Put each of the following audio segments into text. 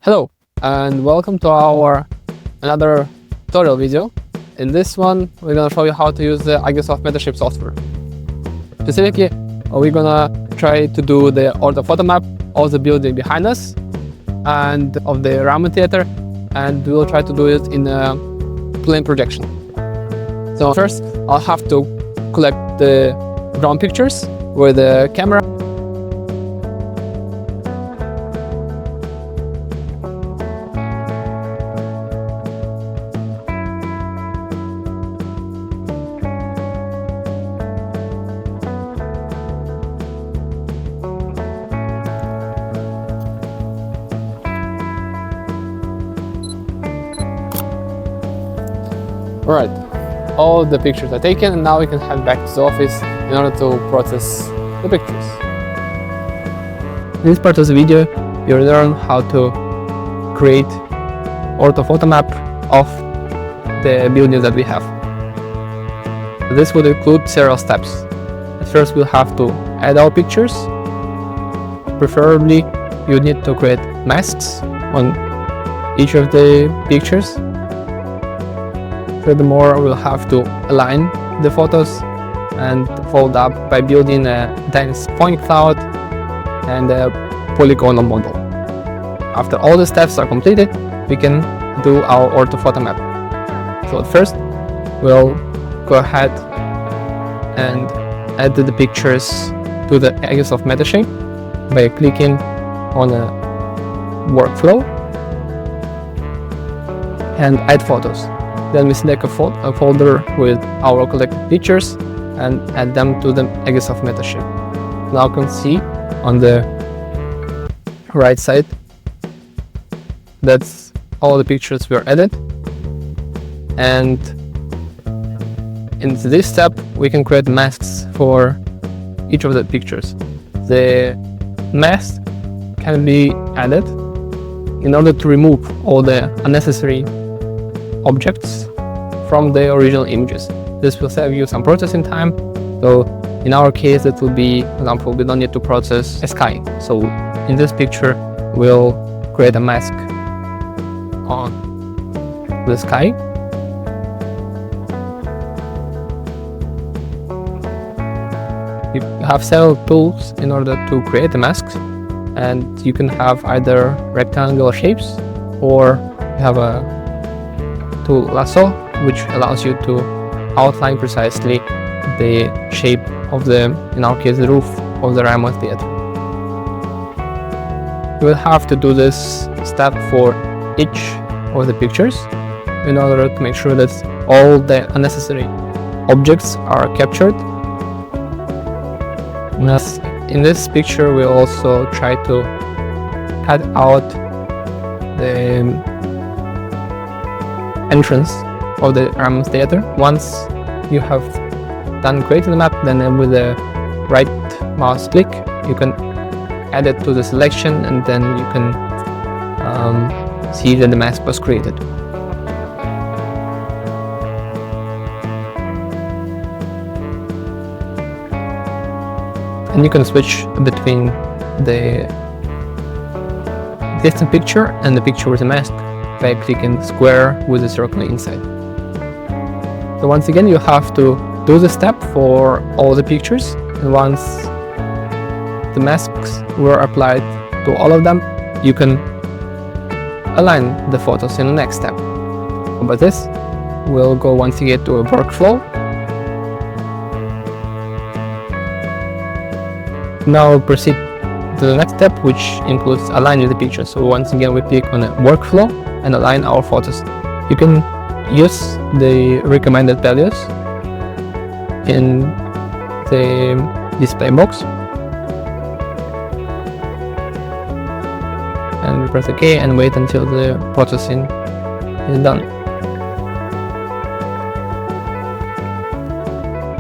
Hello and welcome to our another tutorial video. In this one we're gonna show you how to use the Agisoft Metashape software. Specifically, we're gonna try to do the orthophoto map of the building behind us and of the Ramen theater, and we'll try to do it in a plane projection. So first I'll have to collect the ground pictures with the camera. Alright, all the pictures are taken and now we can head back to the office in order to process the pictures. In this part of the video, you'll learn how to create orthophoto map of the buildings that we have. This would include several steps. At first we'll have to add our pictures. Preferably you need to create masks on each of the pictures. Furthermore, we'll have to align the photos and fold up by building a dense point cloud and a polygonal model. After all the steps are completed, we can do our orthophoto map. So at first, we'll go ahead and add the pictures to the Agisoft Metashape by clicking on a workflow and add photos. Then we select a folder with our collected pictures and add them to the Agisoft Metashape. Now you can see on the right side that's all the pictures were added. And in this step we can create masks for each of the pictures. The mask can be added in order to remove all the unnecessary objects from the original images. This will save you some processing time. So in our case that will be, for example, we don't need to process a sky. So in this picture we'll create a mask on the sky. You have several tools in order to create the masks, and you can have either rectangular shapes or you have a tool lasso, which allows you to outline precisely the shape of the, in our case, the roof of the Ramen theater. You will have to do this step for each of the pictures in order to make sure that all the unnecessary objects are captured. In this picture we'll also try to cut out the entrance of the Ramen theater. Once you have done creating the map, then with the right mouse click you can add it to the selection, and then you can see that the mask was created. And you can switch between the distant picture and the picture with the mask by clicking square with the circle inside. So once again you have to do the step for all the pictures, and once the masks were applied to all of them, you can align the photos in the next step. But this we'll go once again to a workflow. Now we'll proceed to the next step, which includes aligning the pictures. So once again we click on a workflow and align our photos. You can use the recommended values in the display box, and we press OK and wait until the processing is done.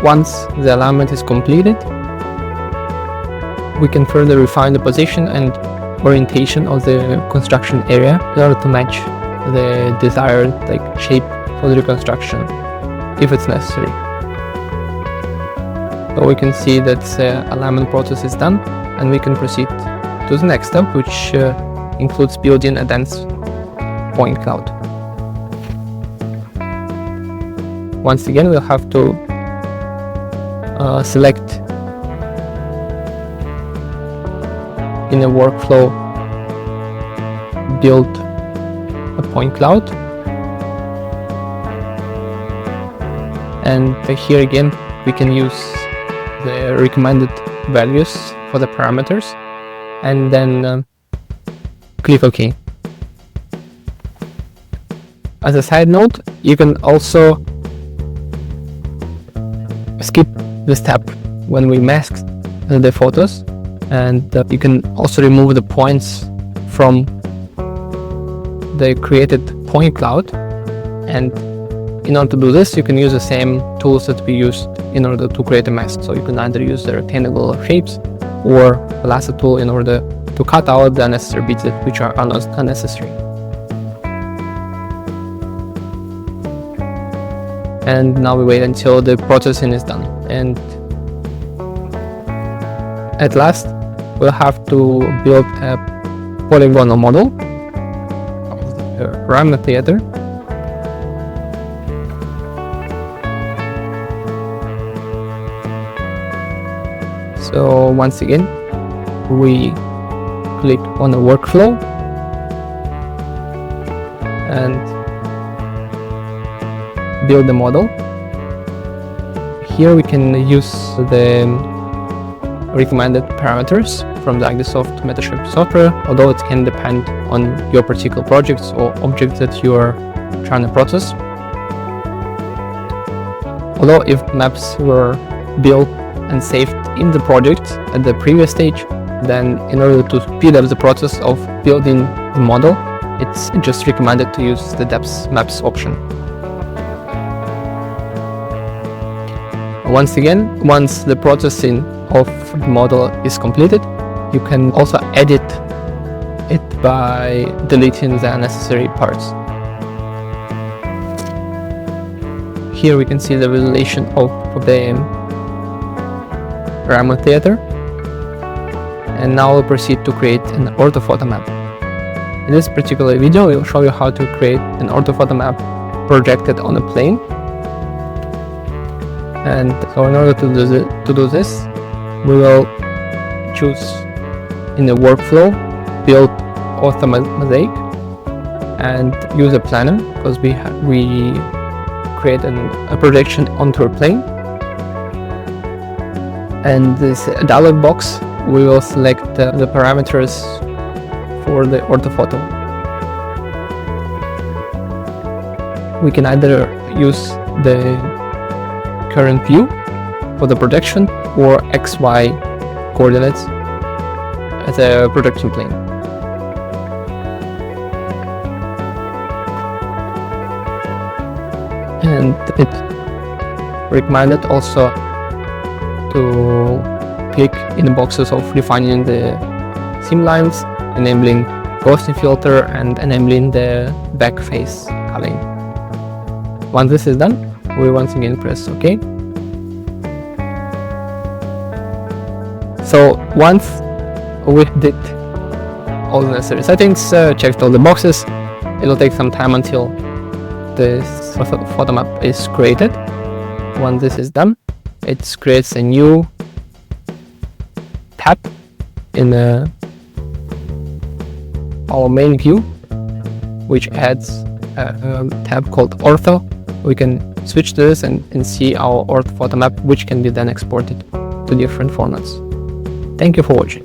Once the alignment is completed, we can further refine the position and orientation of the construction area in order to match the desired shape for the reconstruction if it's necessary. So we can see that the alignment process is done, and we can proceed to the next step, which includes building a dense point cloud. Once again, we'll have to select in a workflow, build a point cloud, and here again we can use the recommended values for the parameters, and then click OK. As a side note, you can also skip the step when we mask the photos, and you can also remove the points from the created point cloud. And in order to do this, you can use the same tools that we used in order to create a mask. So you can either use the rectangle shapes or the lasso tool in order to cut out the unnecessary bits which are unnecessary. And now we wait until the processing is done. And at last, we'll have to build a polygonal model of the parameter theater. So once again, we click on the workflow and build the model. Here we can use the recommended parameters from the Agisoft Metashape software, although it can depend on your particular projects or objects that you are trying to process. Although if maps were built and saved in the project at the previous stage, then in order to speed up the process of building the model, it's just recommended to use the depth maps option. Once again, once the processing of the model is completed, you can also edit it by deleting the unnecessary parts. Here we can see the visualization of the parameter theater, and now we'll proceed to create an orthophoto map. In this particular video, we'll show you how to create an orthophoto map projected on a plane. And so in order to do this, we will choose in the workflow, build ortho mosaic, and use a planner because we create a projection onto a plane. And this dialog box, we will select the parameters for the orthophoto. We can either use the current view for the projection or XY coordinates as a projection plane. And it's recommended also to click in the boxes of defining the seam lines, enabling ghosting filter, and enabling the back face culling. Once this is done, we once again press OK. So once we did all the necessary settings, checked all the boxes, it will take some time until this photo map is created. Once this is done, it creates a new tab in our main view, which adds a tab called Ortho. We can switch to this and see our orthophoto map, which can be then exported to different formats. Thank you for watching.